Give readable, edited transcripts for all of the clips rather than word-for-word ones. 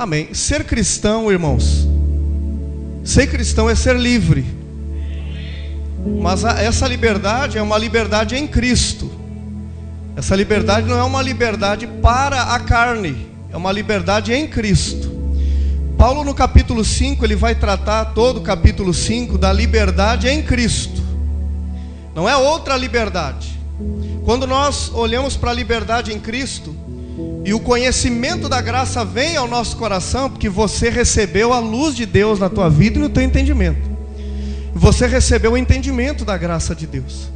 Amém. Ser cristão, irmãos, ser cristão é ser livre. Mas essa liberdade é uma liberdade em Cristo. Essa liberdade não é uma liberdade para a carne, é uma liberdade em Cristo. Paulo no capítulo 5, ele vai tratar todo o capítulo 5 da liberdade em Cristo. Não é outra liberdade. Quando nós olhamos para a liberdade em Cristo, e o conhecimento da graça vem ao nosso coração, porque você recebeu a luz de Deus na tua vida e no teu entendimento. Você recebeu o entendimento da graça de Deus.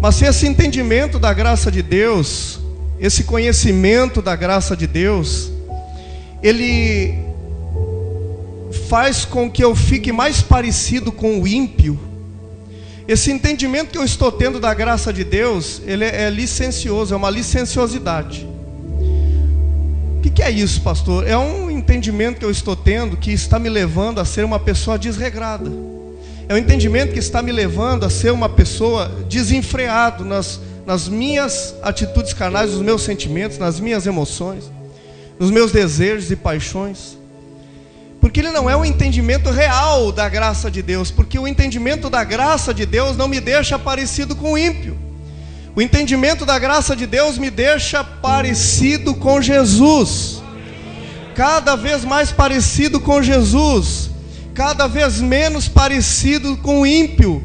Mas se esse entendimento da graça de Deus, esse conhecimento da graça de Deus, ele faz com que eu fique mais parecido com o ímpio, esse entendimento que eu estou tendo da graça de Deus, ele é licencioso, é uma licenciosidade. O que é isso, pastor? É um entendimento que eu estou tendo que está me levando a ser uma pessoa desregrada. É um entendimento que está me levando a ser uma pessoa desenfreado nas minhas atitudes carnais, nos meus sentimentos, nas minhas emoções, nos meus desejos e paixões. Porque ele não é um entendimento real da graça de Deus. Porque o entendimento da graça de Deus não me deixa parecido com o ímpio. O entendimento da graça de Deus me deixa parecido com Jesus. Cada vez mais parecido com Jesus. Cada vez menos parecido com o ímpio.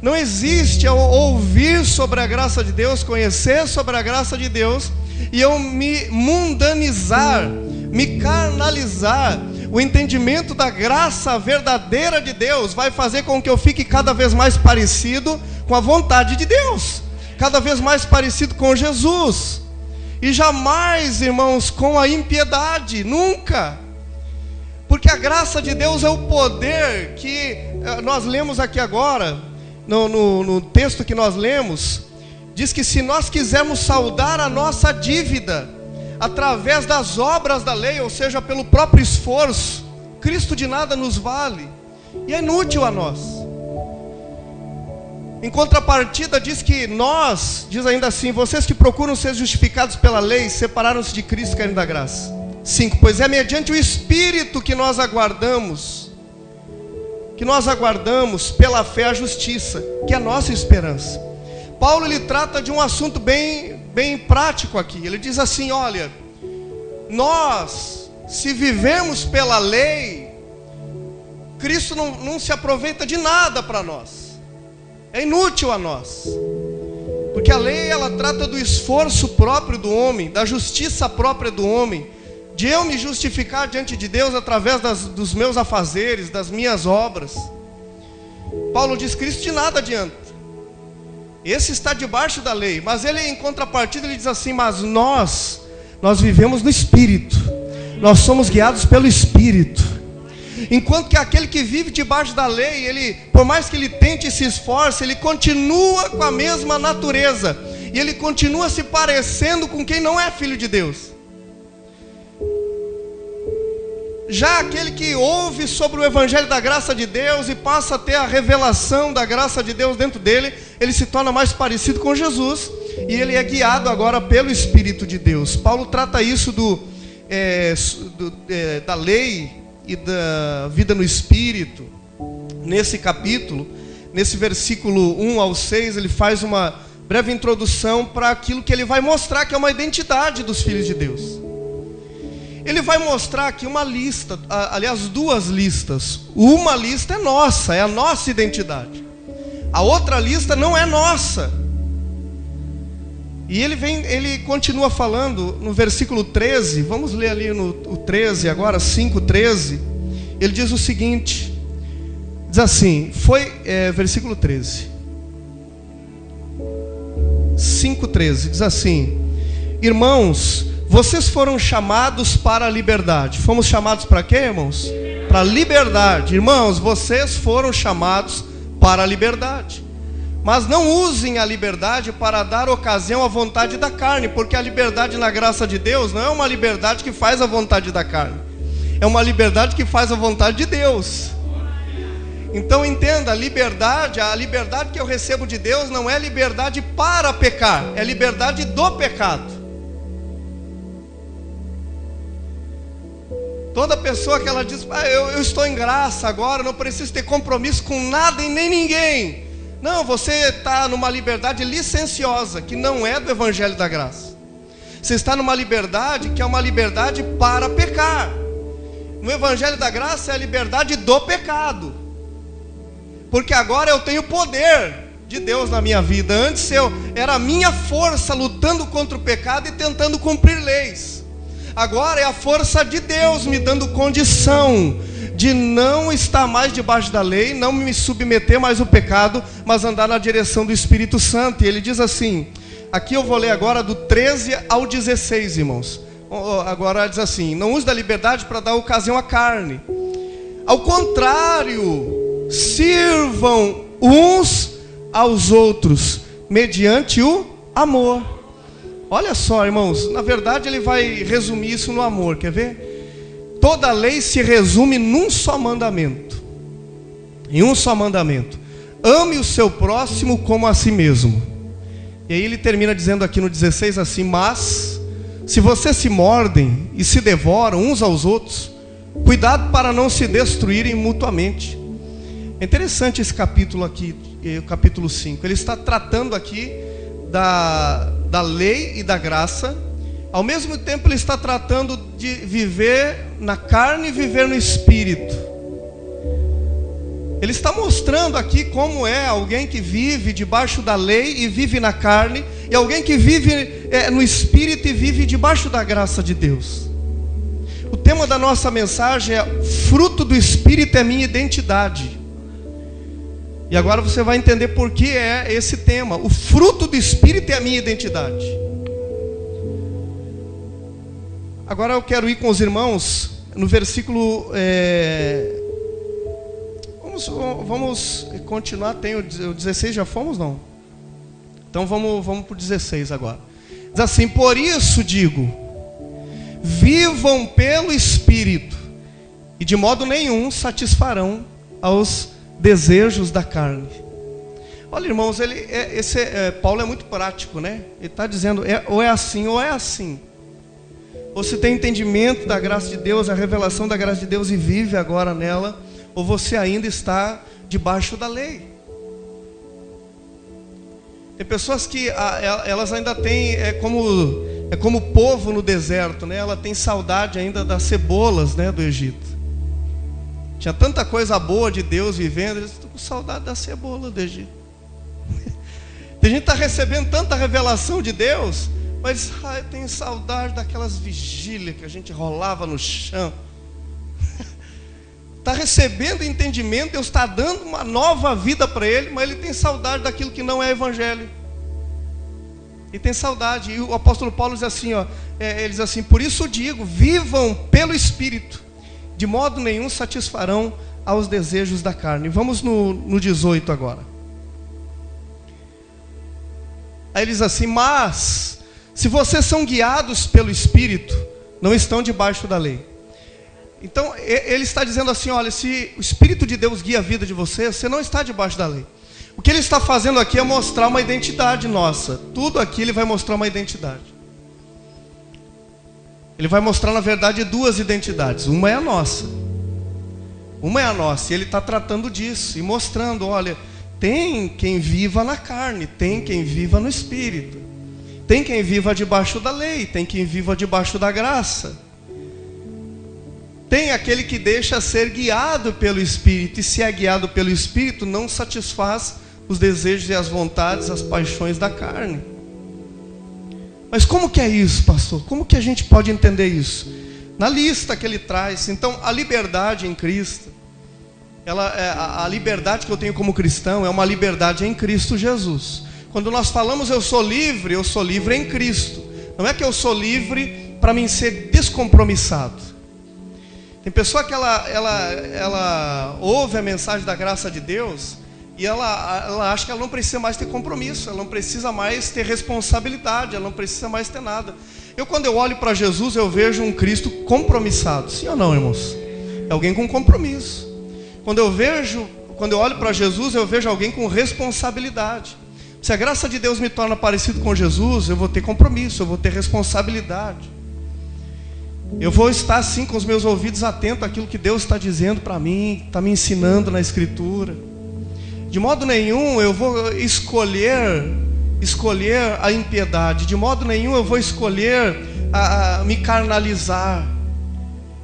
Não existe eu ouvir sobre a graça de Deus, conhecer sobre a graça de Deus, e eu me mundanizar, me carnalizar. O entendimento da graça verdadeira de Deus vai fazer com que eu fique cada vez mais parecido com a vontade de Deus, cada vez mais parecido com Jesus, e jamais, irmãos, com a impiedade, nunca. Porque a graça de Deus é o poder que nós lemos aqui agora, no texto que nós lemos, diz que se nós quisermos saldar a nossa dívida através das obras da lei, ou seja, pelo próprio esforço, Cristo de nada nos vale, e é inútil a nós. Em contrapartida, diz que nós, diz ainda assim, vocês que procuram ser justificados pela lei, separaram-se de Cristo, querem da graça. 5, pois é mediante o Espírito que nós aguardamos pela fé a justiça, que é a nossa esperança. Paulo, ele trata de um assunto bem prático aqui. Ele diz assim, olha, nós, se vivemos pela lei, Cristo não se aproveita de nada para nós, é inútil a nós, porque a lei, ela trata do esforço próprio do homem, da justiça própria do homem, de eu me justificar diante de Deus através dos meus afazeres, das minhas obras. Paulo diz, Cristo de nada adianta. Esse está debaixo da lei, mas ele, em contrapartida, ele diz assim, mas nós vivemos no Espírito, nós somos guiados pelo Espírito. Enquanto que aquele que vive debaixo da lei, ele, por mais que ele tente e se esforce, ele continua com a mesma natureza, e ele continua se parecendo com quem não é filho de Deus. Já aquele que ouve sobre o Evangelho da graça de Deus e passa a ter a revelação da graça de Deus dentro dele, ele se torna mais parecido com Jesus, e ele é guiado agora pelo Espírito de Deus. Paulo trata isso da lei e da vida no Espírito. Nesse capítulo, nesse versículo 1 ao 6, ele faz uma breve introdução para aquilo que ele vai mostrar que é uma identidade dos filhos de Deus. Ele vai mostrar aqui uma lista, aliás, duas listas. Uma lista é nossa, é a nossa identidade. A outra lista não é nossa. E ele continua falando no versículo 13, vamos ler ali no 13 agora, 5:13. Ele diz o seguinte, diz assim, versículo 13. 5:13, diz assim, irmãos, vocês foram chamados para a liberdade. Fomos chamados para quê, irmãos? Para a liberdade. Irmãos, vocês foram chamados para a liberdade. Mas não usem a liberdade para dar ocasião à vontade da carne, porque a liberdade na graça de Deus não é uma liberdade que faz a vontade da carne, é uma liberdade que faz a vontade de Deus. Então entenda, a liberdade que eu recebo de Deus não é liberdade para pecar, é liberdade do pecado. Toda pessoa que ela diz, eu estou em graça agora, não preciso ter compromisso com nada e nem ninguém. Não, você está numa liberdade licenciosa, que não é do Evangelho da Graça. Você está numa liberdade que é uma liberdade para pecar. No Evangelho da Graça é a liberdade do pecado. Porque agora eu tenho poder de Deus na minha vida. Antes era a minha força lutando contra o pecado e tentando cumprir leis. Agora é a força de Deus me dando condição de não estar mais debaixo da lei, não me submeter mais ao pecado, mas andar na direção do Espírito Santo. E ele diz assim, aqui eu vou ler agora do 13 ao 16, irmãos. Agora diz assim, não use da liberdade para dar ocasião à carne. Ao contrário, sirvam uns aos outros, mediante o amor. Olha só, irmãos, na verdade ele vai resumir isso no amor, quer ver? Toda lei se resume num só mandamento. Em um só mandamento. Ame o seu próximo como a si mesmo. E aí ele termina dizendo aqui no 16 assim, mas se vocês se mordem e se devoram uns aos outros, cuidado para não se destruírem mutuamente. É interessante esse capítulo aqui, o capítulo 5. Ele está tratando aqui da lei e da graça. Ao mesmo tempo ele está tratando de viver na carne e viver no espírito. Ele está mostrando aqui como é alguém que vive debaixo da lei e vive na carne, e alguém que vive no espírito e vive debaixo da graça de Deus. O tema da nossa mensagem é: fruto do espírito é minha identidade. E agora você vai entender por que é esse tema. O fruto do espírito é a minha identidade. Agora eu quero ir com os irmãos no versículo... Vamos continuar. Tem o 16, já fomos, não? Então vamos para o 16 agora. Diz assim: por isso digo, vivam pelo Espírito, e de modo nenhum satisfarão aos desejos da carne. Olha, irmãos, Paulo é muito prático, né? Ele está dizendo, ou é assim ou é assim. Ou você tem entendimento da graça de Deus, a revelação da graça de Deus e vive agora nela, ou você ainda está debaixo da lei. Tem pessoas que elas ainda têm, é como o povo no deserto, né? Ela tem saudade ainda das cebolas, né, do Egito. Tinha tanta coisa boa de Deus vivendo, eles estão com saudade da cebola do Egito. Tem gente que está recebendo tanta revelação de Deus, mas eu tenho saudade daquelas vigílias que a gente rolava no chão. Está recebendo entendimento, Deus está dando uma nova vida para ele, mas ele tem saudade daquilo que não é evangelho. Ele tem saudade. E o apóstolo Paulo diz assim, ele diz assim: por isso digo, vivam pelo Espírito, de modo nenhum satisfarão aos desejos da carne. Vamos no 18 agora. Aí ele diz assim: mas se vocês são guiados pelo Espírito, não estão debaixo da lei. Então ele está dizendo assim: olha, se o Espírito de Deus guia a vida de você, você não está debaixo da lei. O que ele está fazendo aqui é mostrar uma identidade nossa. Tudo aqui ele vai mostrar uma identidade. Ele vai mostrar, na verdade, duas identidades. Uma é a nossa. Uma é a nossa. E ele está tratando disso e mostrando: olha, tem quem viva na carne, tem quem viva no Espírito, tem quem viva debaixo da lei, tem quem viva debaixo da graça. Tem aquele que deixa ser guiado pelo Espírito, e se é guiado pelo Espírito, não satisfaz os desejos e as vontades, as paixões da carne. Mas como que é isso, pastor? Como que a gente pode entender isso? Na lista que ele traz. Então, a liberdade em Cristo, a liberdade que eu tenho como cristão é uma liberdade em Cristo Jesus. Quando nós falamos eu sou livre em Cristo. Não é que eu sou livre para mim ser descompromissado. Tem pessoa que ela ouve a mensagem da graça de Deus e ela acha que ela não precisa mais ter compromisso, ela não precisa mais ter responsabilidade, ela não precisa mais ter nada. Quando eu olho para Jesus, eu vejo um Cristo compromissado. Sim ou não, irmãos? É alguém com compromisso. Quando eu olho para Jesus, eu vejo alguém com responsabilidade. Se a graça de Deus me torna parecido com Jesus, eu vou ter compromisso, eu vou ter responsabilidade. Eu vou estar assim com os meus ouvidos atentos àquilo que Deus está dizendo para mim, está me ensinando na Escritura. De modo nenhum eu vou escolher a impiedade. De modo nenhum eu vou escolher me carnalizar.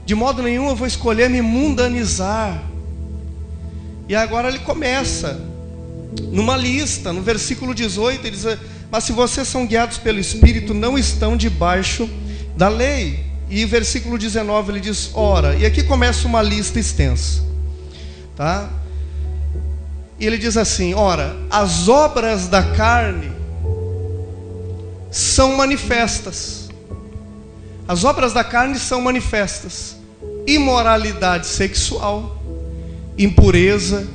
De modo nenhum eu vou escolher me mundanizar. E agora ele começa numa lista, no versículo 18, ele diz: mas se vocês são guiados pelo Espírito, não estão debaixo da lei. E versículo 19 ele diz: ora, e aqui começa uma lista extensa, tá? E ele diz assim: ora, as obras da carne são manifestas. As obras da carne são manifestas: imoralidade sexual, impureza,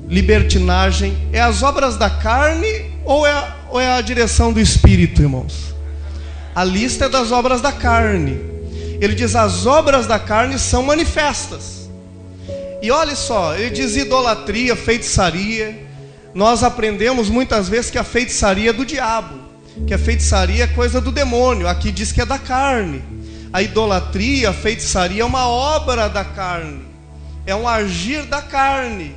libertinagem. É as obras da carne ou é a direção do Espírito, irmãos? A lista é das obras da carne. Ele diz: as obras da carne são manifestas. E olha só, ele diz idolatria, feitiçaria. Nós aprendemos muitas vezes que a feitiçaria é do diabo, que a feitiçaria é coisa do demônio. Aqui diz que é da carne. A idolatria, a feitiçaria é uma obra da carne, é um agir da carne.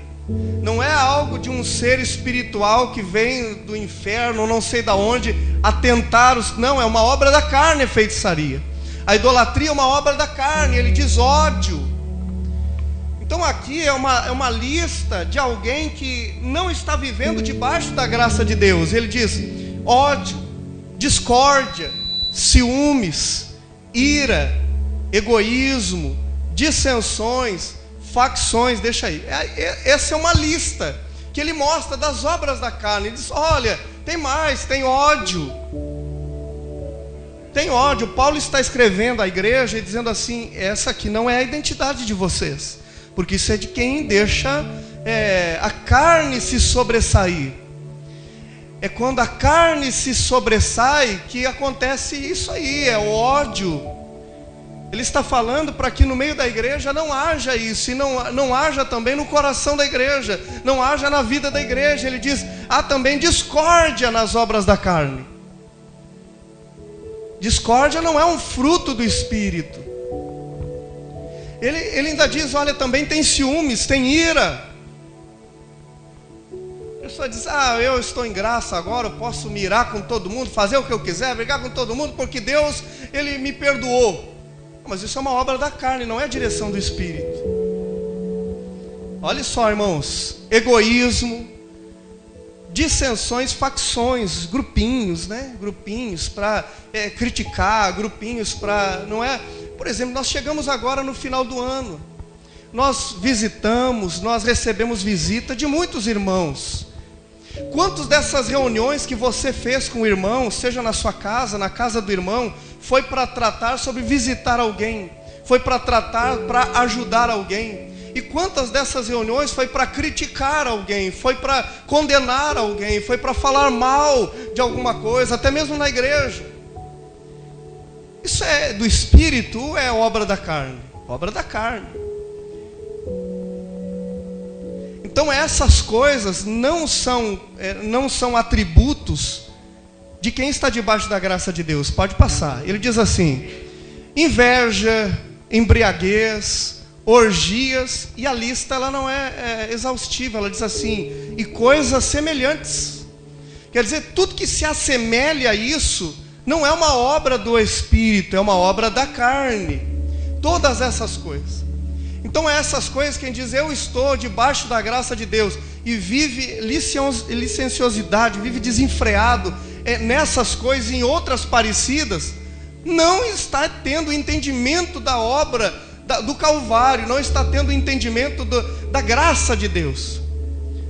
Não é algo de um ser espiritual que vem do inferno, não sei de onde, atentar não, é uma obra da carne, a feitiçaria. A idolatria é uma obra da carne. Ele diz ódio. Então aqui é uma lista de alguém que não está vivendo debaixo da graça de Deus. Ele diz ódio, discórdia, ciúmes, ira, egoísmo, dissensões, facções. Deixa aí. Essa é uma lista que ele mostra das obras da carne. Ele diz: olha, tem mais, tem ódio. Tem ódio. Paulo está escrevendo à igreja e dizendo assim: essa aqui não é a identidade de vocês, porque isso é de quem deixa a carne se sobressair. É quando a carne se sobressai que acontece isso aí, é o ódio. Ele está falando para que no meio da igreja não haja isso, e não haja também no coração da igreja, não haja na vida da igreja. Ele diz: há também discórdia nas obras da carne. Discórdia não é um fruto do Espírito. Ele ainda diz: olha, também tem ciúmes, tem ira. A pessoa diz: eu estou em graça agora, eu posso me irar com todo mundo, fazer o que eu quiser, brigar com todo mundo, porque Deus, Ele me perdoou. Mas isso é uma obra da carne, não é a direção do Espírito. Olha só, irmãos: egoísmo, dissensões, facções, grupinhos, né? Grupinhos para criticar, grupinhos para, não é? Por exemplo, nós chegamos agora no final do ano, nós recebemos visita de muitos irmãos. Quantas dessas reuniões que você fez com o irmão, seja na sua casa, na casa do irmão, foi para tratar sobre visitar alguém, foi para tratar, para ajudar alguém? E quantas dessas reuniões foi para criticar alguém, foi para condenar alguém, foi para falar mal de alguma coisa, até mesmo na igreja? Isso é do Espírito ou é obra da carne? Obra da carne. Então essas coisas não são atributos de quem está debaixo da graça de Deus. Pode passar. Ele diz assim: inveja, embriaguez, orgias, e a lista ela não é exaustiva. Ela diz assim: e coisas semelhantes. Quer dizer, tudo que se assemelha a isso não é uma obra do Espírito, é uma obra da carne. Todas essas coisas. Então essas coisas, quem diz eu estou debaixo da graça de Deus e vive licenciosidade, vive desenfreado nessas coisas e em outras parecidas, não está tendo entendimento da obra do Calvário, não está tendo entendimento da graça de Deus.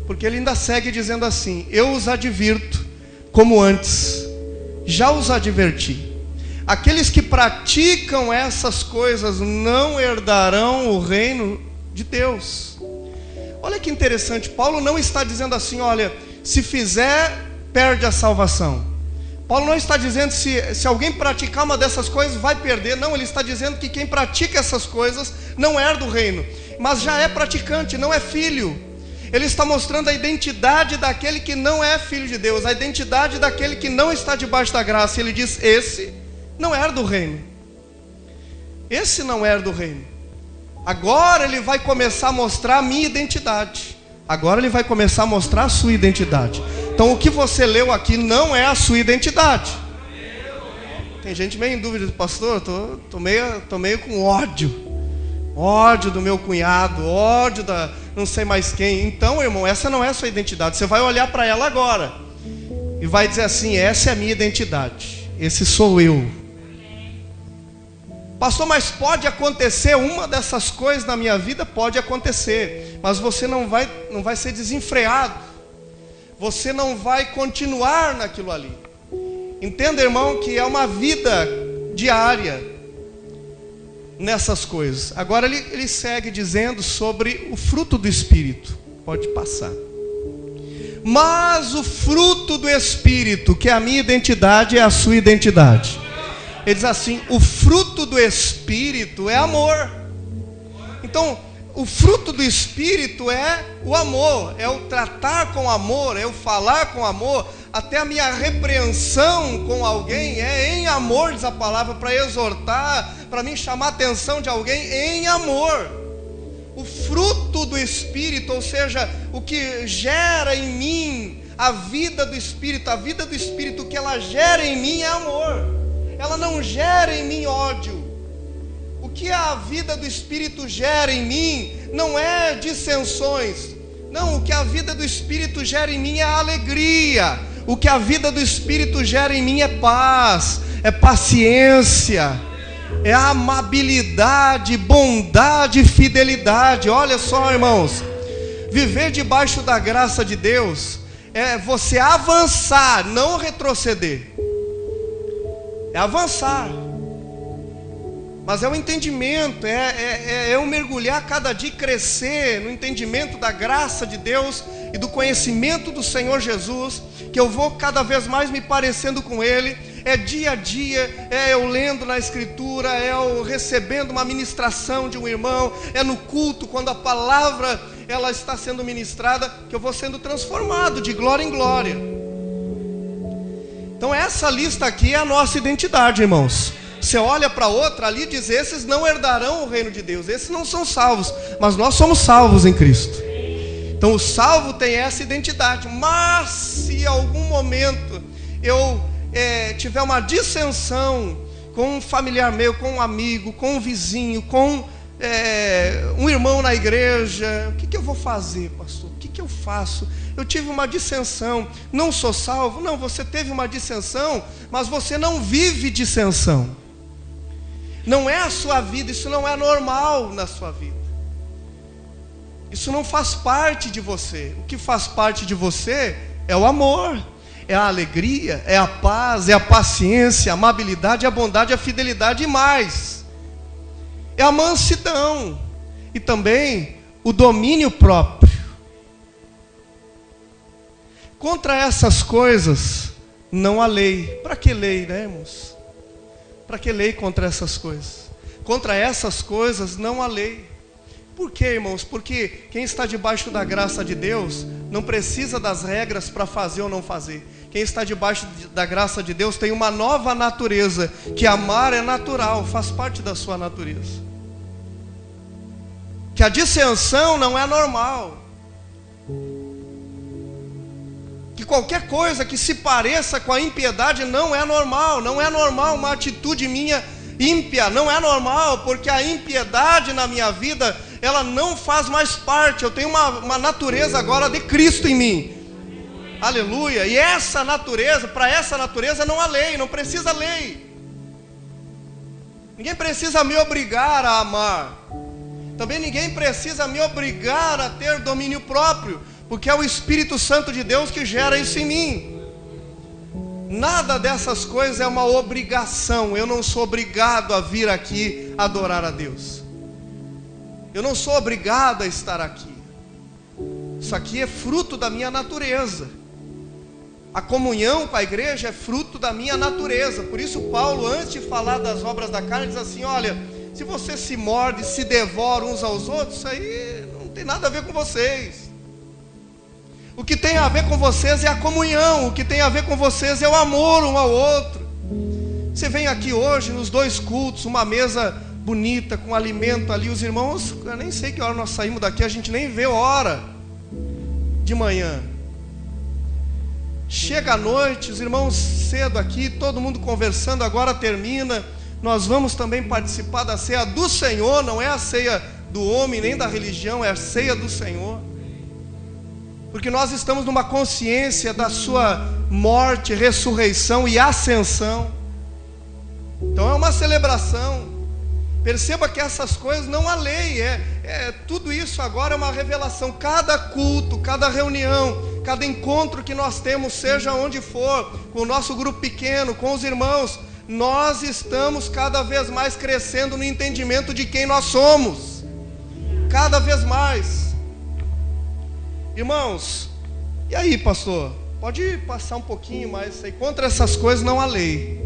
Porque ele ainda segue dizendo assim: eu os advirto como antes já os adverti. Aqueles que praticam essas coisas não herdarão o reino de Deus. Olha que interessante, Paulo não está dizendo assim: olha, se fizer, perde a salvação. Paulo não está dizendo se alguém praticar uma dessas coisas vai perder. Não, ele está dizendo que quem pratica essas coisas não herda o reino, mas já é praticante, não é filho. Ele está mostrando a identidade daquele que não é filho de Deus, a identidade daquele que não está debaixo da graça. Ele diz: esse não herda o reino. Esse não herda o reino. Agora ele vai começar a mostrar a minha identidade. Agora ele vai começar a mostrar a sua identidade. Então o que você leu aqui não é a sua identidade. Tem gente meio em dúvida, pastor, tô meio com ódio do meu cunhado, ódio da não sei mais quem. Então, irmão, essa não é a sua identidade. Você vai olhar para ela agora e vai dizer assim: essa é a minha identidade, esse sou eu. Pastor, mas pode acontecer uma dessas coisas na minha vida? Pode acontecer, mas você não vai ser desenfreado, você não vai continuar naquilo ali. Entenda, irmão, que é uma vida diária nessas coisas. Agora ele segue dizendo sobre o fruto do Espírito. Pode passar. Mas o fruto do Espírito, que é a minha identidade, é a sua identidade. Ele diz assim: o fruto do Espírito é amor. Então, o fruto do Espírito é o amor, é o tratar com amor, é o falar com amor. Até a minha repreensão com alguém é em amor, diz a palavra, para exortar, para mim chamar a atenção de alguém em amor. O fruto do Espírito, ou seja, o que gera em mim a vida do Espírito, que ela gera em mim é amor. Ela não gera em mim ódio. O que a vida do Espírito gera em mim não é dissensões. Não, o que a vida do Espírito gera em mim é alegria. O que a vida do Espírito gera em mim é paz, é paciência, é amabilidade, bondade e fidelidade. Olha só, irmãos, viver debaixo da graça de Deus é você avançar, não retroceder. É avançar, mas é o entendimento, é eu mergulhar cada dia e crescer no entendimento da graça de Deus e do conhecimento do Senhor Jesus, que eu vou cada vez mais me parecendo com Ele. É dia a dia, é eu lendo na Escritura, é eu recebendo uma ministração de um irmão, é no culto, quando a palavra ela está sendo ministrada, que eu vou sendo transformado de glória em glória. Então essa lista aqui é a nossa identidade, irmãos. Você olha para outra ali e diz: esses não herdarão o reino de Deus, esses não são salvos, mas nós somos salvos em Cristo. Então o salvo tem essa identidade. Mas se em algum momento eu tiver uma dissensão com um familiar meu, com um amigo, com um vizinho, com um irmão na igreja, o que eu vou fazer, pastor? O que eu faço? Eu tive uma dissensão, não sou salvo? Não, você teve uma dissensão, mas você não vive dissensão. Não é a sua vida, isso não é normal na sua vida. Isso não faz parte de você. O que faz parte de você é o amor, é a alegria, é a paz, é a paciência, a amabilidade, a bondade, a fidelidade e mais. É a mansidão e também o domínio próprio. Contra essas coisas não há lei. Para que lei, né, irmãos? Para que lei contra essas coisas? Contra essas coisas não há lei. Por quê, irmãos? Porque quem está debaixo da graça de Deus não precisa das regras para fazer ou não fazer. Quem está debaixo da graça de Deus tem uma nova natureza, que amar é natural, faz parte da sua natureza. Que a dissensão não é normal. Que qualquer coisa que se pareça com a impiedade não é normal. Não é normal uma atitude minha ímpia, não é normal, porque a impiedade na minha vida, ela não faz mais parte. Eu tenho uma natureza agora de Cristo em mim. Aleluia. E essa natureza, para essa natureza não há lei, não precisa lei. Ninguém precisa me obrigar a amar. Também ninguém precisa me obrigar a ter domínio próprio, porque é o Espírito Santo de Deus que gera isso em mim. Nada dessas coisas é uma obrigação. Eu não sou obrigado a vir aqui adorar a Deus. Eu não sou obrigado a estar aqui. Isso aqui é fruto da minha natureza. A comunhão com a igreja é fruto da minha natureza. Por isso Paulo, antes de falar das obras da carne, diz assim: olha, se você se morde, se devora uns aos outros, isso aí não tem nada a ver com vocês. O que tem a ver com vocês é a comunhão. O que tem a ver com vocês é o amor um ao outro. Você vem aqui hoje nos 2 cultos, uma mesa bonita, com alimento ali. Os irmãos, eu nem sei que hora nós saímos daqui, a gente nem vê hora de manhã. Chega a noite, os irmãos cedo aqui, todo mundo conversando, agora termina. Nós vamos também participar da ceia do Senhor, não é a ceia do homem nem da religião, é a ceia do Senhor. Porque nós estamos numa consciência da sua morte, ressurreição e ascensão. Então é uma celebração. Perceba que essas coisas não há lei, tudo isso agora é uma revelação. Cada culto, cada reunião, cada encontro que nós temos, seja onde for, com o nosso grupo pequeno, com os irmãos, nós estamos cada vez mais crescendo no entendimento de quem nós somos. Cada vez mais. Irmãos, e aí, pastor? Pode passar um pouquinho mais aí. Contra essas coisas não há lei.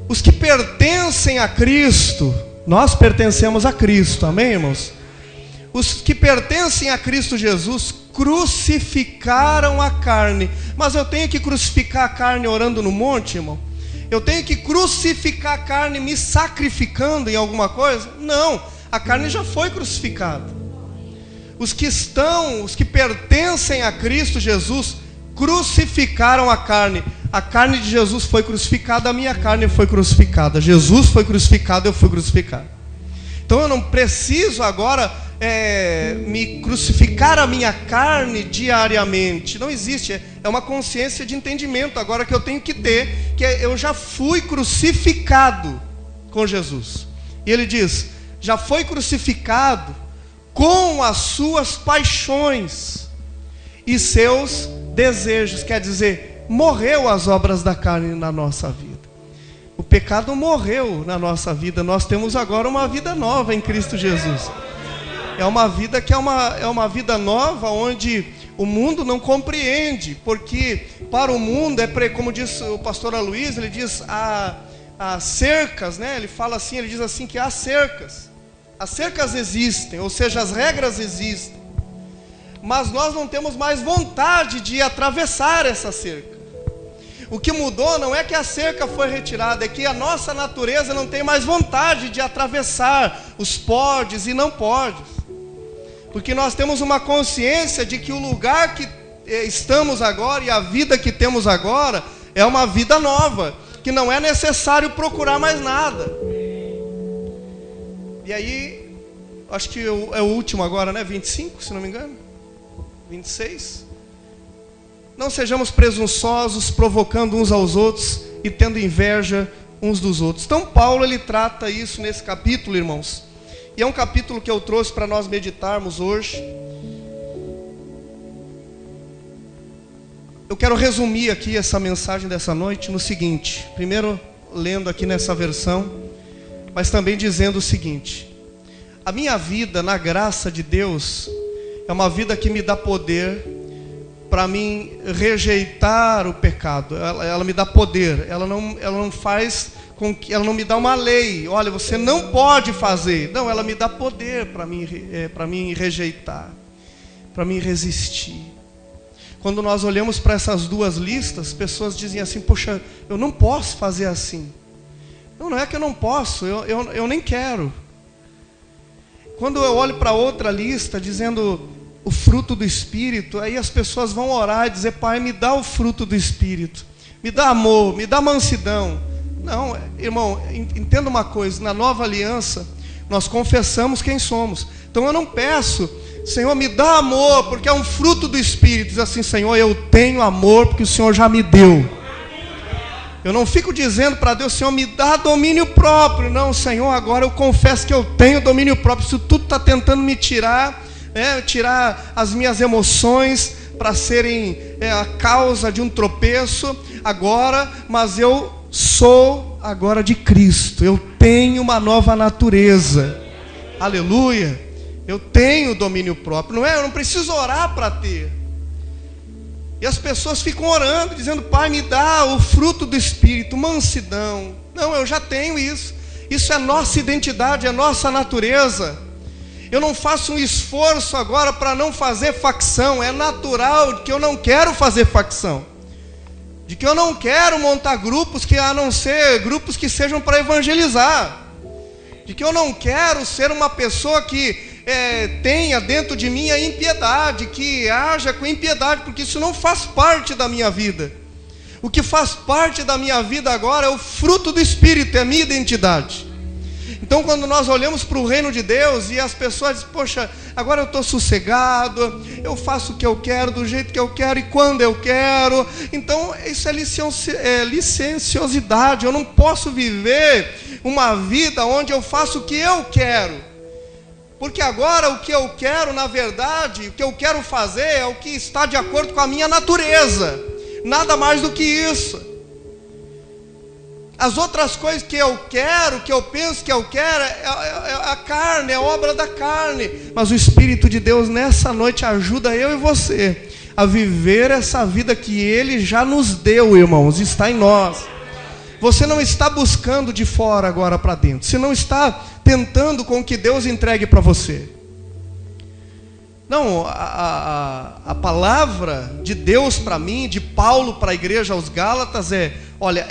Os que pertencem a Cristo, nós pertencemos a Cristo, amém, irmãos? Os que pertencem a Cristo Jesus crucificaram a carne. Mas eu tenho que crucificar a carne orando no monte, irmão? Eu tenho que crucificar a carne me sacrificando em alguma coisa? Não, a carne já foi crucificada. Os que pertencem a Cristo Jesus crucificaram a carne. A carne de Jesus foi crucificada, a minha carne foi crucificada. Jesus foi crucificado, eu fui crucificado. Então eu não preciso agora me crucificar a minha carne diariamente. Não existe, é uma consciência de entendimento agora que eu tenho que ter, que eu já fui crucificado com Jesus. E ele diz, já foi crucificado com as suas paixões e seus desejos. Quer dizer, morreu as obras da carne na nossa vida. O pecado morreu na nossa vida. Nós temos agora uma vida nova em Cristo Jesus. É uma vida que é uma vida nova, onde o mundo não compreende, porque para o mundo como diz o pastor Aloysio, ele diz há cercas, né? Ele fala assim, ele diz assim que há cercas. As cercas existem, ou seja, as regras existem. Mas nós não temos mais vontade de atravessar essa cerca. O que mudou não é que a cerca foi retirada, é que a nossa natureza não tem mais vontade de atravessar os podes e não podes. Porque nós temos uma consciência de que o lugar que estamos agora e a vida que temos agora é uma vida nova, que não é necessário procurar mais nada. E aí, acho que é o último agora, né? 25, se não me engano. 26. Não sejamos presunçosos, provocando uns aos outros e tendo inveja uns dos outros. Então Paulo, ele trata isso nesse capítulo, irmãos. E é um capítulo que eu trouxe para nós meditarmos hoje. Eu quero resumir aqui essa mensagem dessa noite no seguinte. Primeiro, lendo aqui nessa versão, mas também dizendo o seguinte: a minha vida na graça de Deus é uma vida que me dá poder para mim rejeitar o pecado. Ela me dá poder. Ela não faz com que, ela não me dá uma lei. Olha, você não pode fazer. Não, ela me dá poder para mim rejeitar, para mim resistir. Quando nós olhamos para essas duas listas, pessoas dizem assim: poxa, eu não posso fazer assim. Não é que eu não posso, eu nem quero. Quando eu olho para outra lista dizendo o fruto do Espírito, aí as pessoas vão orar e dizer: Pai, me dá o fruto do Espírito, me dá amor, me dá mansidão. Não, irmão, entenda uma coisa: na nova aliança nós confessamos quem somos. Então eu não peço: Senhor, me dá amor, porque é um fruto do Espírito. Diz assim: Senhor, eu tenho amor porque o Senhor já me deu. Eu não fico dizendo para Deus: Senhor, me dá domínio próprio. Não, Senhor, agora eu confesso que eu tenho domínio próprio. Isso tudo está tentando me tirar as minhas emoções para serem a causa de um tropeço agora, mas eu sou agora de Cristo. Eu tenho uma nova natureza. Aleluia. Eu tenho domínio próprio. Eu não preciso orar para ter. E as pessoas ficam orando, dizendo: Pai, me dá o fruto do Espírito, mansidão. Não, eu já tenho isso. Isso é nossa identidade, é nossa natureza. Eu não faço um esforço agora para não fazer facção. É natural que eu não quero fazer facção. De que eu não quero montar grupos que, a não ser grupos que sejam para evangelizar. de que eu não quero ser uma pessoa que tenha dentro de mim a impiedade, que haja com impiedade, porque isso não faz parte da minha vida. O que faz parte da minha vida agora é o fruto do Espírito, é a minha identidade. Então quando nós olhamos para o reino de Deus e as pessoas dizem, poxa, agora eu estou sossegado, eu faço o que eu quero, do jeito que eu quero e quando eu quero. Então isso é licenciosidade. Eu não posso viver uma vida onde eu faço o que eu quero. Porque agora o que eu quero, na verdade, o que eu quero fazer é o que está de acordo com a minha natureza. Nada mais do que isso. As outras coisas que eu quero, que eu penso que eu quero, é a carne, é a obra da carne. Mas o Espírito de Deus nessa noite ajuda eu e você a viver essa vida que Ele já nos deu, irmãos, está em nós. Você não está buscando de fora agora para dentro. Você não está tentando com que Deus entregue para você. Não, a palavra de Deus para mim, de Paulo para a igreja aos Gálatas olha,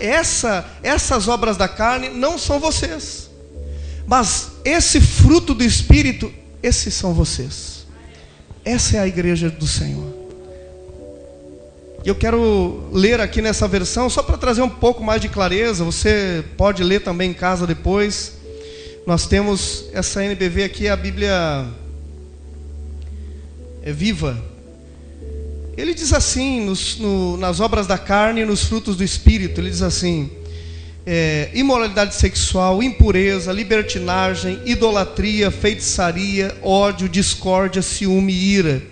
essas obras da carne não são vocês, mas esse fruto do Espírito, esses são vocês. Essa é a igreja do Senhor. E eu quero ler aqui nessa versão, só para trazer um pouco mais de clareza. Você pode ler também em casa depois. Nós temos essa NBV aqui, a Bíblia viva. Ele diz assim, nas obras da carne e nos frutos do Espírito, ele diz assim, imoralidade sexual, impureza, libertinagem, idolatria, feitiçaria, ódio, discórdia, ciúme e ira,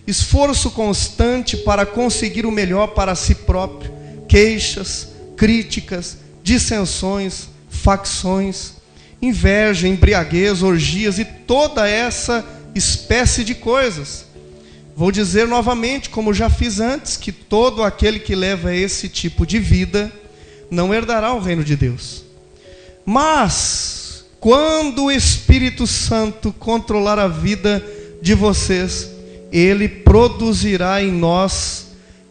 esforço constante para conseguir o melhor para si próprio, queixas, críticas, dissensões, facções, inveja, embriaguez, orgias e toda essa espécie de coisas. Vou dizer novamente, como já fiz antes, que todo aquele que leva esse tipo de vida não herdará o reino de Deus. Mas, quando o Espírito Santo controlar a vida de vocês, Ele produzirá em nós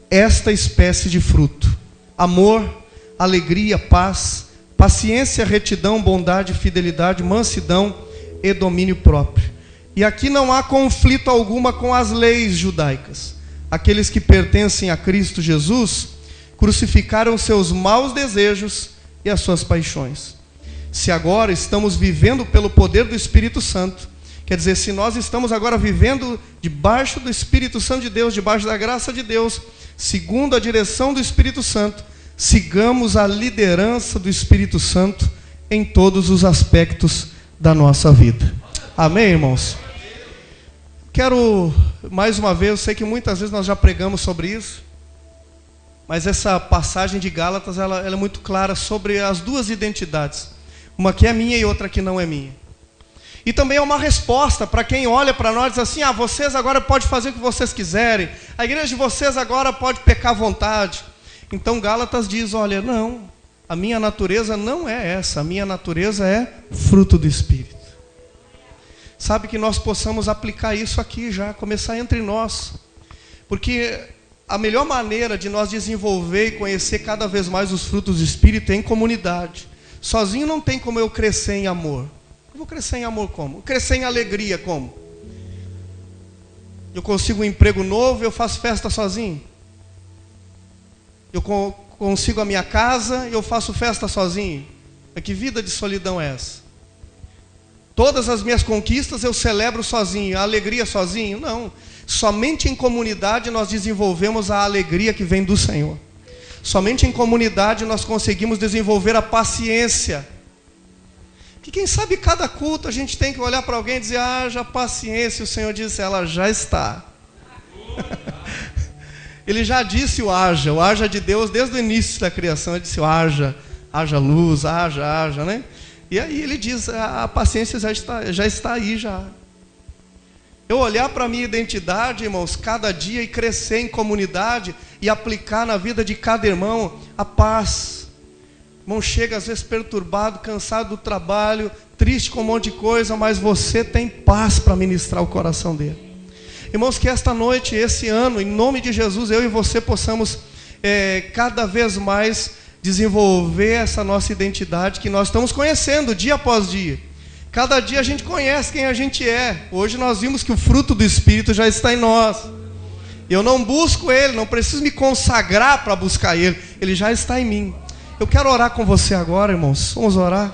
esta espécie de fruto: amor, alegria, paz, paciência, retidão, bondade, fidelidade, mansidão e domínio próprio. E aqui não há conflito alguma com as leis judaicas. Aqueles que pertencem a Cristo Jesus crucificaram seus maus desejos e as suas paixões. Se agora estamos vivendo pelo poder do Espírito Santo, quer dizer, se nós estamos agora vivendo debaixo do Espírito Santo de Deus, debaixo da graça de Deus, segundo a direção do Espírito Santo, sigamos a liderança do Espírito Santo em todos os aspectos da nossa vida. Amém, irmãos? Quero, mais uma vez, eu sei que muitas vezes nós já pregamos sobre isso, mas essa passagem de Gálatas, ela é muito clara sobre as duas identidades. Uma que é minha e outra que não é minha. E também é uma resposta para quem olha para nós e diz assim, vocês agora podem fazer o que vocês quiserem, a igreja de vocês agora pode pecar à vontade. Então Gálatas diz, olha, não, a minha natureza não é essa, a minha natureza é fruto do Espírito. Sabe, que nós possamos aplicar isso aqui já, começar entre nós. Porque a melhor maneira de nós desenvolver e conhecer cada vez mais os frutos do Espírito é em comunidade. Sozinho não tem como eu crescer em amor. Eu vou crescer em amor como? Crescer em alegria como? Eu consigo um emprego novo, eu faço festa sozinho? Eu consigo a minha casa, eu faço festa sozinho? Que vida de solidão é essa? Todas as minhas conquistas eu celebro sozinho, a alegria sozinho? Não. Somente em comunidade nós desenvolvemos a alegria que vem do Senhor. Somente em comunidade nós conseguimos desenvolver a paciência. Que quem sabe cada culto a gente tem que olhar para alguém e dizer, haja paciência. O Senhor disse, ela já está. Ele já disse o haja de Deus desde o início da criação. Ele disse o haja luz, haja, né? E aí ele diz, a paciência já está aí já. Eu olhar para a minha identidade, irmãos, cada dia e crescer em comunidade e aplicar na vida de cada irmão a paz. Irmão, chega às vezes perturbado, cansado do trabalho, triste com um monte de coisa, mas você tem paz para ministrar o coração dele. Irmãos, que esta noite, esse ano, em nome de Jesus, eu e você possamos cada vez mais desenvolver essa nossa identidade que nós estamos conhecendo dia após dia. Cada dia a gente conhece quem a gente é. Hoje nós vimos que o fruto do Espírito já está em nós. Eu não busco Ele, não preciso me consagrar para buscar Ele. Ele já está em mim. Eu quero orar com você agora, irmãos. Vamos orar?